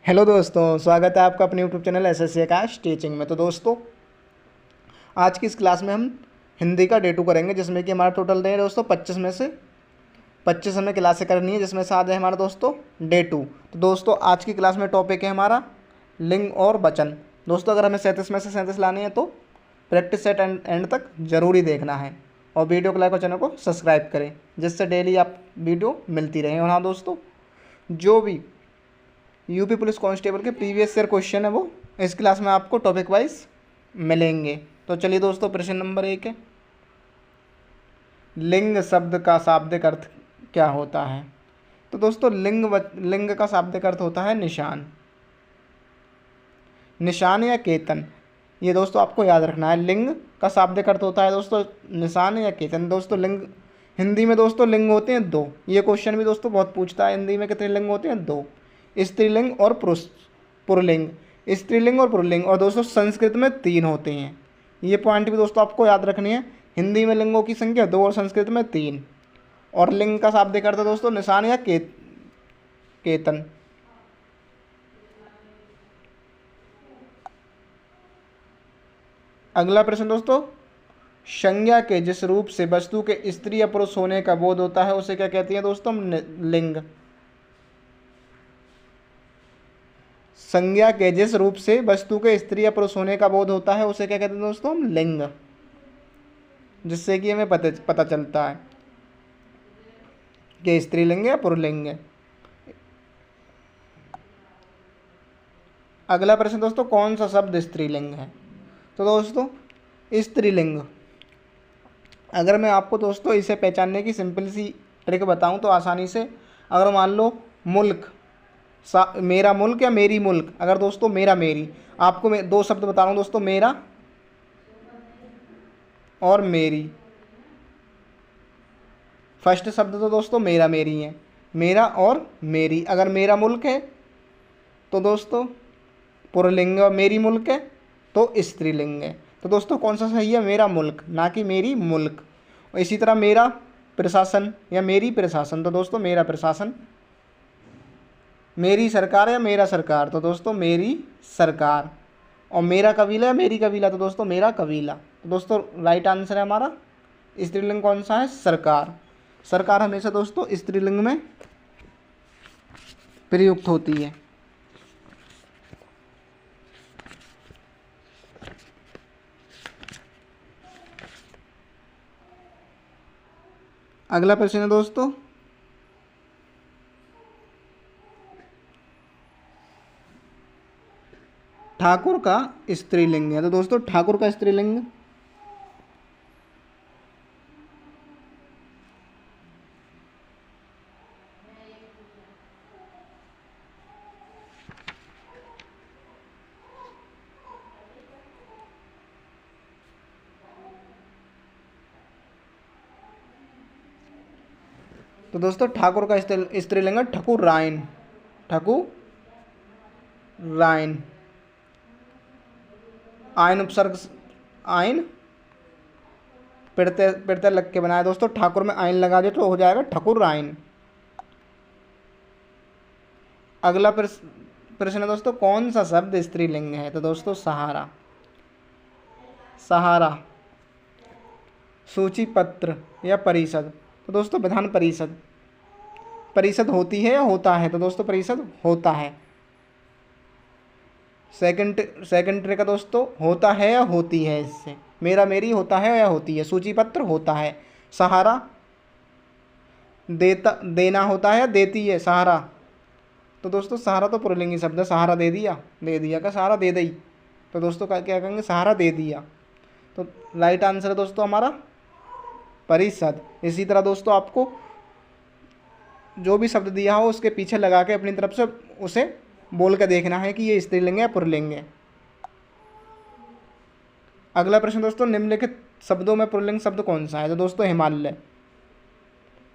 Hello दोस्तों, स्वागत है आपका अपने यूट्यूब चैनल एसएससी आकाश टीचिंग में। तो दोस्तों, आज की इस क्लास में हम हिंदी का डे 2 करेंगे, जिसमें कि हमारा टोटल डे है दोस्तों 25 में से 25 हमें क्लासें करनी है, जिसमें से आज है हमारा दोस्तों डे 2। तो दोस्तों, आज की क्लास में टॉपिक है हमारा लिंग और वचन। दोस्तों, अगर हमें 37 में से 37 लानी है तो प्रैक्टिस सेट एंड तक जरूरी देखना है और वीडियो को लाइक और चैनल को सब्सक्राइब करें, जिससे डेली आप वीडियो मिलती रहे। और हाँ दोस्तों, जो भी यूपी पुलिस कांस्टेबल के प्रीवियस ईयर क्वेश्चन है वो इस क्लास में आपको टॉपिक वाइज मिलेंगे। तो चलिए दोस्तों, प्रश्न नंबर 1 है, लिंग शब्द का शाब्दिक अर्थ क्या होता है। तो दोस्तों, लिंग का शाब्दिक अर्थ होता है निशान, निशान या केतन। ये दोस्तों आपको याद रखना है, लिंग का शाब्दिक अर्थ होता है दोस्तों निशान या केतन। दोस्तों, लिंग हिंदी में दोस्तों लिंग होते हैं 2। ये क्वेश्चन भी दोस्तों बहुत पूछता है, हिंदी में कितने लिंग होते हैं? 2, स्त्रीलिंग और पुल्लिंग। स्त्रीलिंग और पुल्लिंग। और दोस्तों संस्कृत में 3 होते हैं। ये पॉइंट भी दोस्तों आपको याद रखनी है, हिंदी में लिंगों की संख्या 2 और संस्कृत में 3। और लिंग का शाब्दिक अर्थ है दोस्तों निशान या केतन। अगला प्रश्न दोस्तों, संज्ञा के जिस रूप से वस्तु के स्त्री या पुरुष होने का बोध होता है उसे क्या कहती है दोस्तों? लिंग। संज्ञा के जिस रूप से वस्तु के स्त्री या पुरुष होने का बोध होता है उसे क्या कहते हैं दोस्तों? लिंग। जिससे कि हमें पता चलता है कि स्त्रीलिंग या पुल्लिंग है। अगला प्रश्न दोस्तों, कौन सा शब्द स्त्रीलिंग है? तो दोस्तों, स्त्रीलिंग, अगर मैं आपको दोस्तों इसे पहचानने की सिंपल सी ट्रिक बताऊं तो आसानी से, अगर मान लो मुल्क, मेरा मुल्क या मेरी मुल्क, अगर दोस्तों मेरा मेरी, आपको मैं 2 शब्द बता रहा हूँ दोस्तों, मेरा और मेरी। फर्स्ट शब्द तो दोस्तों मेरा मेरी है, मेरा और मेरी। अगर मेरा मुल्क है तो दोस्तों पुल्लिंग, और मेरी मुल्क है तो स्त्रीलिंग है। तो दोस्तों कौन सा सही है? मेरा मुल्क, ना कि मेरी मुल्क। और इसी तरह मेरा प्रशासन या मेरी प्रशासन, तो दोस्तों मेरा प्रशासन। मेरी सरकार या मेरा सरकार, तो दोस्तों मेरी सरकार। और मेरा कबीला या मेरी कबीला, तो दोस्तों मेरा कबीला। तो दोस्तों राइट आंसर है हमारा स्त्रीलिंग कौन सा है? सरकार। सरकार हमेशा दोस्तों स्त्रीलिंग में प्रयुक्त होती है। अगला प्रश्न है दोस्तों, ठाकुर का स्त्रीलिंग है। तो दोस्तों ठाकुर का स्त्रीलिंग, तो दोस्तों ठाकुर का स्त्रीलिंग है ठकुराइन। ठकुराइन। आयन उपसर्ग, आयन पिड़ते लग के बनाया दोस्तों, ठाकुर में आयन लगा दे तो हो जाएगा ठकुराइन। अगला प्रश्न है दोस्तों, कौन सा शब्द स्त्रीलिंग है? तो दोस्तों सहारा। सहारा। सूची पत्र या परिषद, तो दोस्तों विधान परिषद। परिषद होती है या होता है? तो दोस्तों परिषद होता है। सेकंड ट्रे का दोस्तों होता है या होती है, इससे मेरा मेरी होता है या होती है, सूची पत्र होता है। सहारा देना होता है या देती है? सहारा, तो दोस्तों सहारा तो पुल्लिंगी शब्द है, सहारा दे दिया, दे दिया का सहारा दे दी, तो दोस्तों क्या कहेंगे? सहारा दे दिया। तो राइट आंसर है दोस्तों हमारा परिषद। इसी तरह दोस्तों आपको जो भी शब्द दिया हो उसके पीछे लगा के अपनी तरफ से उसे बोल कर देखना है कि ये स्त्रीलिंग है या पुल्लिंग है। अगला प्रश्न दोस्तों, निम्नलिखित शब्दों में पुल्लिंग शब्द कौन सा है? तो दोस्तों हिमालय।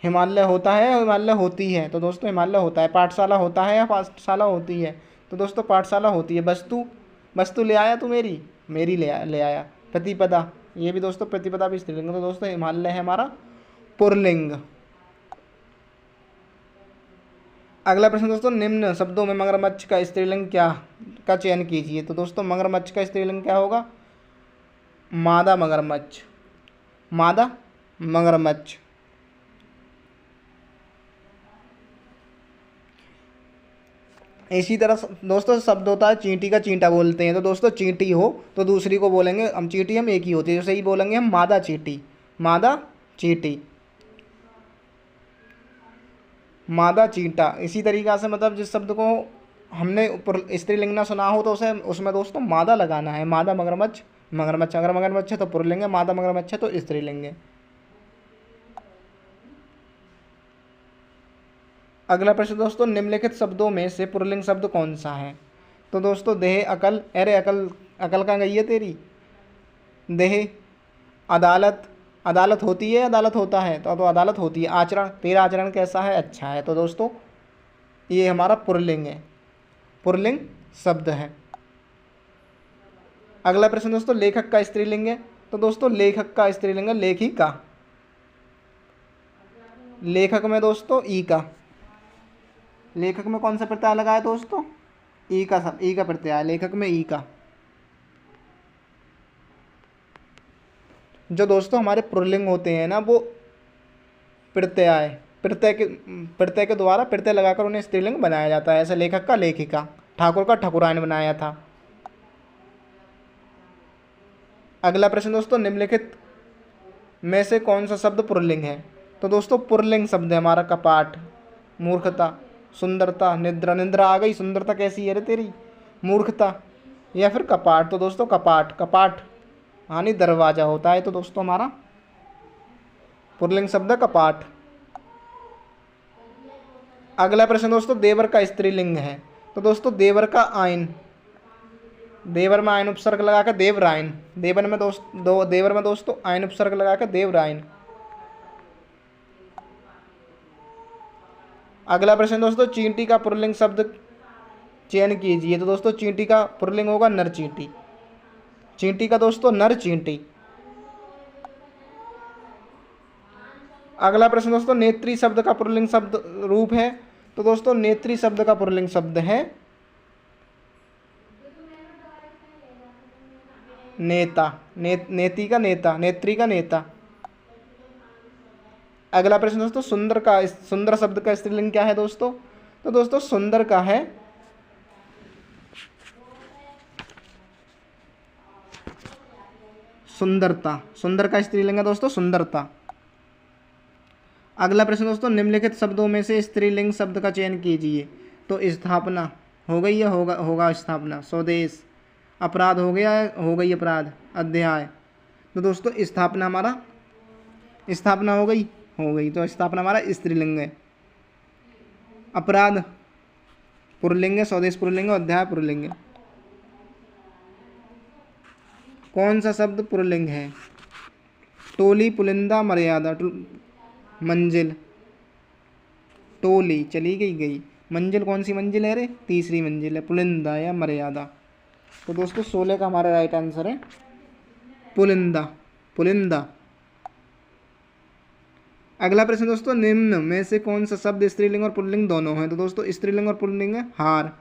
हिमालय होता है या हिमालय होती है? तो दोस्तों हिमालय होता है। पाठशाला होता है या पाठशाला होती है? तो दोस्तों पाठशाला होती है। वस्तु ले आया तू मेरी, मेरी ले आया। प्रतिपदा, ये भी दोस्तों प्रतिपदा भी स्त्रीलिंग। तो दोस्तों हिमालय है हमारा पुल्लिंग। अगला प्रश्न दोस्तों, निम्न शब्दों में मगरमच्छ का स्त्रीलिंग क्या का चयन कीजिए। तो दोस्तों मगरमच्छ का स्त्रीलिंग क्या होगा? मादा मगरमच्छ, मादा मगरमच्छ। इसी तरह दोस्तों शब्द होता है चींटी का चींटा बोलते हैं। तो दोस्तों चींटी हो तो दूसरी को बोलेंगे हम चींटी, हम एक ही होती है, जैसे ही बोलेंगे हम मादा चींटी, मादा चींटी, मादा चींटा। इसी तरीक़ा से मतलब जिस शब्द को हमने स्त्रीलिंग ना सुना हो तो उसे उसमें दोस्तों मादा लगाना है। मादा मगरमच्छ, मगरमच्छ अगर मगरमच्छ है तो पुल्लिंग है, मादा मगरमच्छ है तो स्त्रीलिंग है। अगला प्रश्न दोस्तों, निम्नलिखित शब्दों में से पुल्लिंग शब्द कौन सा है? तो दोस्तों देह, अकल, अरे अकल, अकल कहाँ गई है तेरी? देह, अदालत, अदालत होती है, अदालत होता है तो अदालत होती है। आचरण, तेरा आचरण कैसा है? अच्छा है। तो दोस्तों ये हमारा पुल्लिंग है, पुल्लिंग शब्द है। अगला प्रश्न दोस्तों, लेखक का स्त्रीलिंग है। तो दोस्तों लेखक का स्त्रीलिंग है लेखिका। लेखक में दोस्तों ई का, लेखक में कौन सा प्रत्यय लगा है दोस्तों? ई का, सब ई का प्रत्यय, लेखक में ई का। जो दोस्तों हमारे पुल्लिंग होते हैं ना वो प्रत्यय, प्रत्यय के द्वारा प्रत्यय लगाकर उन्हें स्त्रीलिंग बनाया जाता है। ऐसे लेखक का लेखिका, ठाकुर का ठाकुरायन बनाया था। अगला प्रश्न दोस्तों, निम्नलिखित में से कौन सा शब्द पुल्लिंग है? तो दोस्तों पुल्लिंग शब्द है हमारा कपाट, मूर्खता, सुंदरता, निद्रा, निद्रा आ गई, सुंदरता कैसी है रे तेरी? मूर्खता, या फिर कपाट। तो दोस्तों कपाट, कपाट यानी दरवाजा होता है। तो दोस्तों हमारा पुल्लिंग शब्द है कपाट। अगला प्रश्न दोस्तों, देवर का स्त्रीलिंग है। तो दोस्तों देवर का आयन, देवर में आयन उपसर्ग लगाकर देवरायन, देवर में देवर में दोस्तों आयन उपसर्ग लगाकर देवरायन। अगला प्रश्न दोस्तों, चींटी का पुल्लिंग शब्द चयन कीजिए। तो दोस्तों चींटी का पुल्लिंग होगा नर चींटी, चींटी का दोस्तों नर चींटी। अगला प्रश्न दोस्तों, नेत्री शब्द का पुल्लिंग शब्द रूप है। तो दोस्तों नेत्री शब्द का पुल्लिंग शब्द है नेता, नेती का नेता, नेत्री का नेता। अगला प्रश्न दोस्तों, सुंदर का, सुंदर शब्द का स्त्रीलिंग क्या है दोस्तों? तो दोस्तों सुंदर का है सुंदरता, सुंदर का स्त्रीलिंग है दोस्तों सुंदरता। अगला प्रश्न दोस्तों, निम्नलिखित शब्दों में से स्त्रीलिंग शब्द का चयन कीजिए। तो स्थापना हो गई या होगा स्थापना। स्वदेश, अपराध हो गया, हो गई अपराध। अध्याय, तो दोस्तों स्थापना हमारा, स्थापना हो गई, हो गई, तो स्थापना हमारा स्त्रीलिंग है। अपराध पुल्लिंग है, स्वदेश पुल्लिंग है, अध्याय पुल्लिंग है। कौन सा शब्द पुल्लिंग है? टोली, पुलिंदा, मर्यादा। मंजिल, टोली चली गई, गई। मंजिल कौन सी मंजिल है रे? तीसरी मंजिल है। पुलिंदा या मर्यादा। तो दोस्तों 16 का हमारा राइट आंसर है पुलिंदा, पुलिंदा। अगला प्रश्न दोस्तों, निम्न में से कौन सा शब्द स्त्रीलिंग और पुल्लिंग दोनों है? तो दोस्तों स्त्रीलिंग और पुल्लिंग है हार,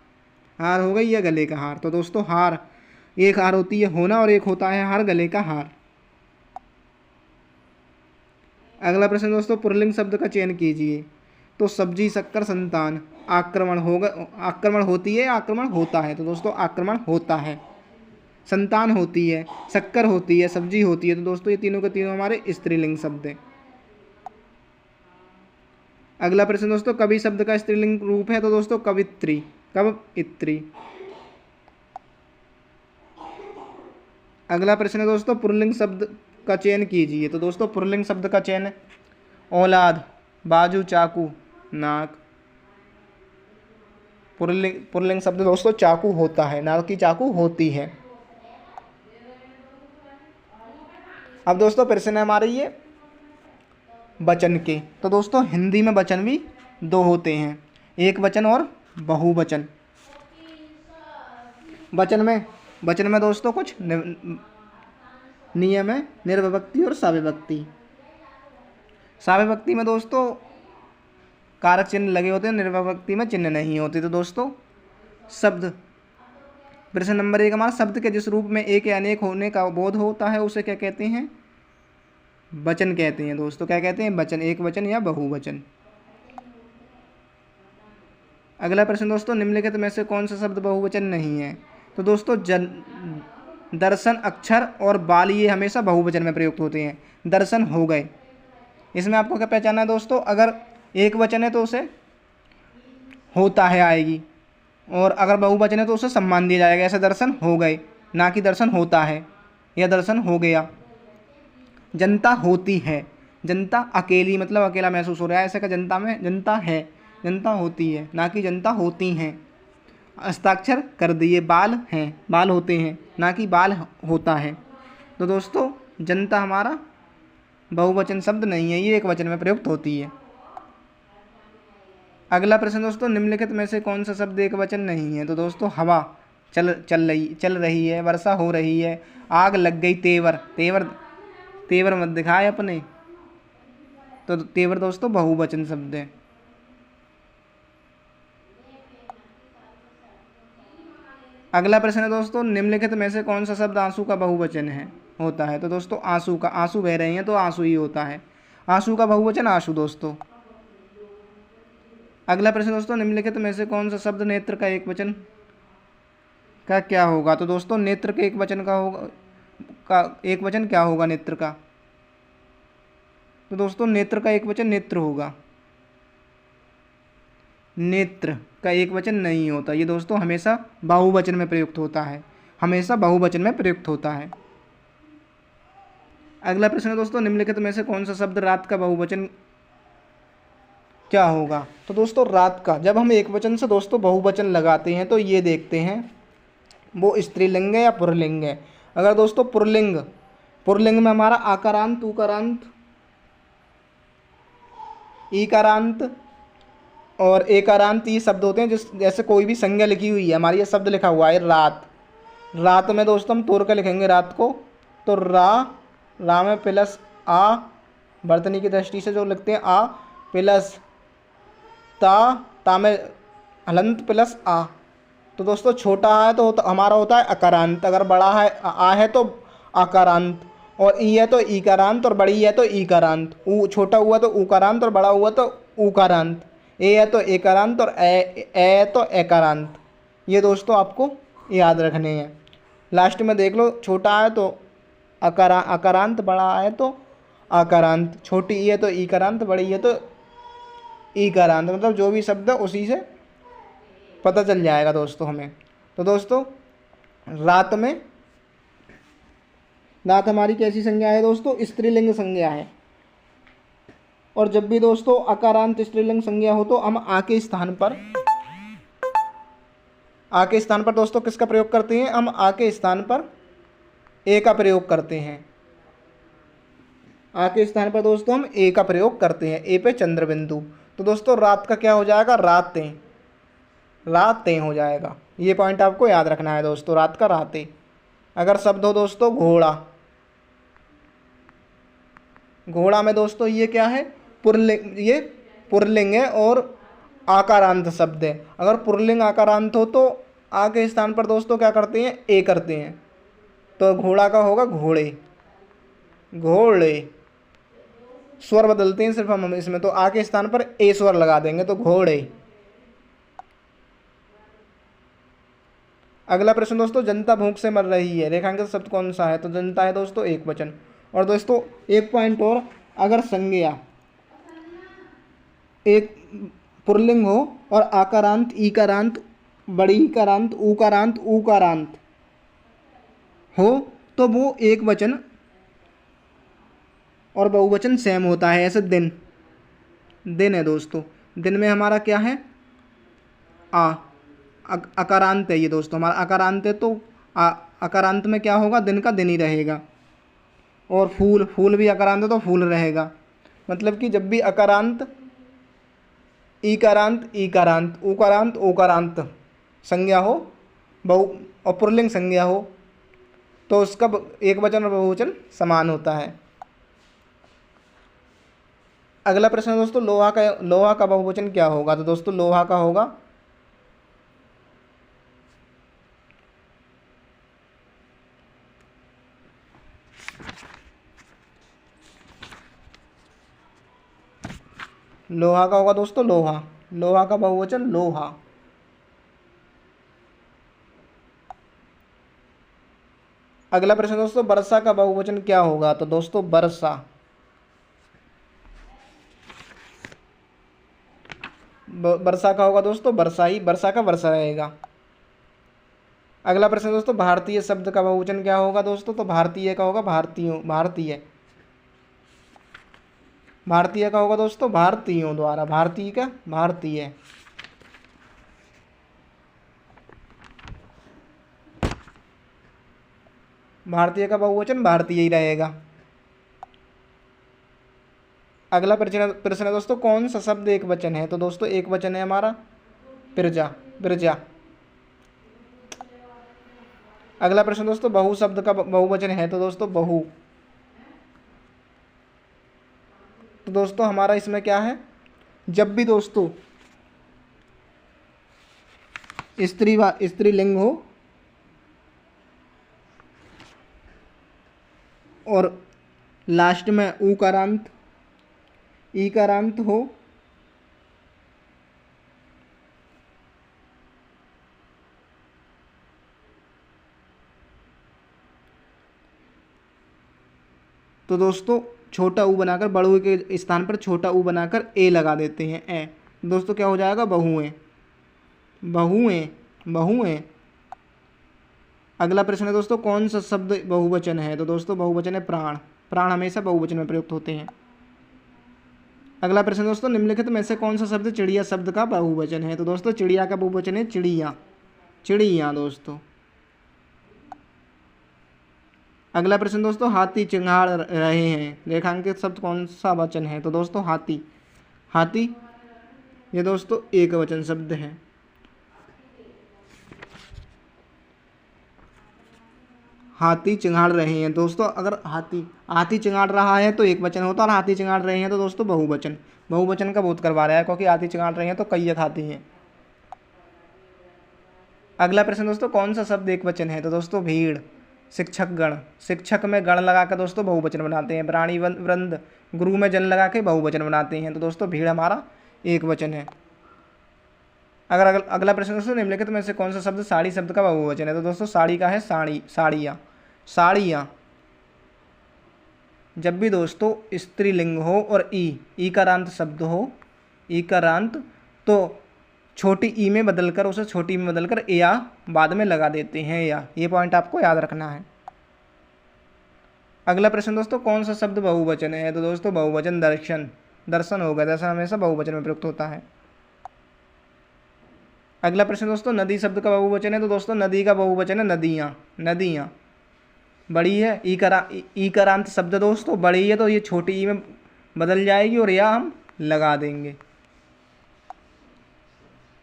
हार हो गई या गले का हार। तो दोस्तों हार, एक हार होती है होना और एक होता है हार, गले का हार। अगला प्रश्न दोस्तों, पुल्लिंग शब्द का चयन कीजिए। तो सब्जी, शक्कर, संतान। आक्रमण होगा, आक्रमण होती है, आक्रमण होता है। तो दोस्तों आक्रमण होता है। संतान होती है, शक्कर होती है, सब्जी होती है। तो दोस्तों ये तीनों के तीनों हमारे स्त्रीलिंग शब्द हैं। अगला प्रश्न दोस्तों, कवि शब्द का स्त्रीलिंग रूप है। तो दोस्तों कवित्री, कवयित्री। अगला प्रश्न है दोस्तों, पुल्लिंग शब्द का चयन कीजिए। तो दोस्तों पुल्लिंग शब्द का चयन है औलाद, बाजू, चाकू, नाक। पुल्लिंग शब्द दोस्तों चाकू होता है, ना कि चाकू होती है। अब दोस्तों प्रश्न है हमारे ये वचन के। तो दोस्तों हिंदी में वचन भी दो होते हैं, एक वचन और बहुवचन। वचन में दोस्तों कुछ नियम है, निर्विभक्ति और साविभक्ति। साविभक्ति में दोस्तों कारक चिन्ह लगे होते हैं, निर्विभक्ति में चिन्ह नहीं होते। तो दोस्तों शब्द, प्रश्न नंबर 1 हमारा, शब्द के जिस रूप में एक या अनेक होने का बोध होता है उसे क्या कहते हैं? वचन कहते हैं दोस्तों। क्या कहते हैं? वचन, एक वचन या बहुवचन। अगला प्रश्न दोस्तों, निम्नलिखित में से कौन सा शब्द बहुवचन नहीं है? तो दोस्तों दर्शन, अक्षर और बाल ये हमेशा बहुवचन में प्रयुक्त होते हैं। दर्शन हो गए, इसमें आपको क्या पहचानना है दोस्तों? अगर एक वचन है तो उसे होता है आएगी, और अगर बहुवचन है तो उसे सम्मान दिया जाएगा। ऐसे दर्शन हो गए, ना कि दर्शन होता है या दर्शन हो गया। जनता होती है, जनता अकेली मतलब अकेला महसूस हो रहा है, ऐसे का जनता में जनता है, जनता होती है, ना कि जनता होती हैं। हस्ताक्षर कर दिए, बाल हैं, बाल होते हैं, ना कि बाल होता है। तो दोस्तों जनता हमारा बहुवचन शब्द नहीं है, ये एक वचन में प्रयुक्त होती है। अगला प्रश्न दोस्तों, निम्नलिखित में से कौन सा शब्द एक वचन नहीं है? तो दोस्तों हवा चल रही है, वर्षा हो रही है, आग लग गई, तेवर, तेवर मत दिखाए अपने, तो तेवर दोस्तों बहुवचन शब्द है। अगला प्रश्न है दोस्तों, निम्नलिखित में से कौन सा शब्द आंसू का बहुवचन है होता है? तो दोस्तों आंसू का, आंसू बह रहे हैं तो आंसू ही होता है। आंसू का बहुवचन आंसू दोस्तों। अगला प्रश्न दोस्तों, निम्नलिखित में से कौन सा शब्द नेत्र का एक वचन का क्या होगा? तो दोस्तों नेत्र के एक वचन का होगा, का एक वचन क्या होगा नेत्र का? तो दोस्तों नेत्र का एक वचन नेत्र होगा, नेत्र का एक वचन नहीं होता। ये दोस्तों हमेशा बहुवचन में प्रयुक्त होता है, हमेशा बहुवचन में प्रयुक्त होता है। अगला प्रश्न है दोस्तों, निम्नलिखित में से कौन सा शब्द रात का बहुवचन क्या होगा? तो दोस्तों रात का, जब हम एक वचन से दोस्तों बहुवचन लगाते हैं तो ये देखते हैं वो स्त्रीलिंग है या पुल्लिंग है। अगर दोस्तों पुल्लिंग में हमारा आकारांत, उकारांत, ईकारांत और एकारांत ये शब्द होते हैं। जैसे कोई भी संज्ञा लिखी हुई है हमारी, ये शब्द लिखा हुआ है रात, रात में दोस्तों हम तोड़ कर लिखेंगे रात को, तो रा में प्लस आ, वर्तनी की दृष्टि से जो लिखते हैं आ प्लस ता में हलंत प्लस आ। तो दोस्तों छोटा है तो हमारा होता है अकारांत, अगर बड़ा है आ है तो आकारांत, और ई है तो ईकारांत, और बड़ी है तो ईकारांत। ऊ छोटा हुआ तो ऊकारांत और बड़ा हुआ तो ऊकारांत। ए है तो एकारांत और ए है तो एकारांत। ये दोस्तों आपको याद रखने हैं। लास्ट में देख लो, छोटा है तो अकारांत, बड़ा है तो आकारांत, छोटी ई है तो ईकारांत, बड़ी है तो ईकारांत। मतलब जो भी शब्द है उसी से पता चल जाएगा दोस्तों हमें। तो दोस्तों रात में, रात हमारी कैसी संज्ञा है दोस्तों? स्त्रीलिंग संज्ञा है। और जब भी दोस्तों अकारांत स्त्रीलिंग संज्ञा हो तो हम आ के स्थान पर दोस्तों किसका प्रयोग करते हैं? हम आ के स्थान पर ए का प्रयोग करते हैं। आ के स्थान पर दोस्तों हम ए का प्रयोग करते हैं, ए पे चंद्र बिंदु। तो दोस्तों रात का क्या हो जाएगा? रातें हो जाएगा। ये पॉइंट आपको याद रखना है दोस्तों, रात का रातें। अगर शब्द हो दोस्तों घोड़ा, घोड़ा में दोस्तों ये क्या है? ये पुल्लिंग है और आकारांत शब्द है। अगर पुल्लिंग आकारांत हो तो आ के स्थान पर दोस्तों क्या करते हैं? ए करते हैं। तो घोड़ा का होगा घोड़े, घोड़े। स्वर बदलते हैं सिर्फ हम इसमें, तो आ के स्थान पर ए स्वर लगा देंगे तो घोड़े। अगला प्रश्न दोस्तों, जनता भूख से मर रही है, रेखांकित शब्द कौन सा है? तो जनता है दोस्तों एक वचन। और दोस्तों एक पॉइंट और, अगर संज्ञा एक पुल्लिंग हो और आकारांत, ईकारांत, बड़ी ईकारांत, ऊकारांत, ऊकारांत हो तो वो एक वचन और बहुवचन सेम होता है। ऐसे दिन है दोस्तों, दिन में हमारा क्या है? अकारांत है ये दोस्तों, हमारा अकारांत है तो अकारांत में क्या होगा? दिन का दिन ही रहेगा। और फूल भी अकारांत है तो फूल रहेगा। मतलब कि जब भी अकारांत, ईकारांत, ईकारांत, उकारांत, ओकारांत संज्ञा हो, बहु और पुल्लिंग संज्ञा हो, तो उसका एक वचन और बहुवचन समान होता है। अगला प्रश्न है दोस्तों, लोहा का बहुवचन क्या होगा? तो दोस्तों लोहा का होगा दोस्तों लोहा। लोहा का बहुवचन लोहा। अगला प्रश्न दोस्तों, वर्षा का बहुवचन क्या होगा? तो दोस्तों वर्षा। वर्षा का होगा दोस्तों वर्षा ही, वर्षा का वर्षा रहेगा। अगला प्रश्न दोस्तों, भारतीय शब्द का बहुवचन क्या होगा दोस्तों? तो भारतीय का होगा भारतीयों, भारतीय। भारतीय का होगा दोस्तों भारतीयों द्वारा, भारतीय का भारतीय। भारतीय का बहुवचन भारतीय ही रहेगा। अगला प्रश्न है दोस्तों, कौन सा शब्द एक वचन है? तो दोस्तों एक वचन है हमारा प्रजा, प्रजा। अगला प्रश्न दोस्तों, बहु शब्द का बहुवचन है? तो दोस्तों बहु। तो दोस्तों हमारा इसमें क्या है, जब भी दोस्तों स्त्रीलिंग हो और लास्ट में ई कारांत हो, तो दोस्तों छोटा ऊ बनाकर, बड़े ऊ के स्थान पर छोटा ऊ बनाकर ए लगा देते हैं, ए। दोस्तों क्या हो जाएगा, बहुएं, बहुएं, बहुएं। अगला प्रश्न है दोस्तों, कौन सा शब्द बहुवचन है? तो दोस्तों बहुवचन है प्राण। प्राण हमेशा बहुवचन में प्रयुक्त होते हैं। अगला प्रश्न दोस्तों, निम्नलिखित में से कौन सा शब्द चिड़िया शब्द का बहुवचन है? तो दोस्तों चिड़िया का बहुवचन है चिड़िया, चिड़िया दोस्तों। अगला प्रश्न दोस्तों, हाथी चिंगाड़ रहे हैं, रेखांकित शब्द कौन सा वचन है? तो दोस्तों हाथी, हाथी ये दोस्तों एक वचन शब्द है। हाथी चिंगाड़ रहे हैं दोस्तों, अगर हाथी चिंगाड़ रहा है तो एक वचन होता है, और हाथी चिंगाड़ रहे हैं तो दोस्तों बहुवचन। बहुवचन का बोध करवा रहा है, क्योंकि हाथी चिंगाड़ रहे हैं तो कई एक हाथी हैं। अगला प्रश्न दोस्तों, कौन सा शब्द एक वचन है? तो दोस्तों भीड़, शिक्षक गण। शिक्षक में गण लगा कर दोस्तों बहुवचन बनाते हैं, प्राणी वृंद, गुरु में जन लगा के बहुवचन बनाते हैं, तो दोस्तों भीड़ हमारा एक वचन है। अगला प्रश्न दोस्तों, निम्नलिखित में से कौन सा शब्द साड़ी शब्द का बहुवचन है? तो दोस्तों साड़ी का है साड़ी, साड़ियाँ, साड़ियाँ। जब भी दोस्तों स्त्रीलिंग हो और ई कारांत शब्द हो, ई कारांत, तो छोटी ई में बदलकर, उसे छोटी ई में बदलकर ए या बाद में लगा देते हैं, या ये पॉइंट आपको याद रखना है। अगला प्रश्न दोस्तों, कौन सा शब्द बहुवचन है? तो दोस्तों बहुवचन दर्शन, दर्शन होगा, दर्शन हमेशा बहुवचन में प्रयुक्त होता है। अगला प्रश्न दोस्तों, नदी शब्द का बहुवचन है? तो दोस्तों नदी का बहुवचन है नदियाँ, नदियाँ। बड़ी है ई कारांत शब्द दोस्तों बड़ी है, तो ये छोटी ई में बदल जाएगी और या हम लगा देंगे।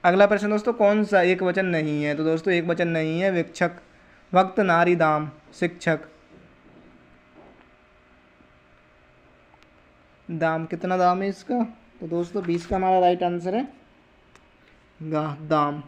अगला प्रश्न दोस्तों, कौन सा एक वचन नहीं है? तो दोस्तों एक वचन नहीं है, विक्षक, वक्त, नारी, दाम, शिक्षक। दाम, कितना दाम है इसका? तो दोस्तों 20 का हमारा राइट आंसर है दाम।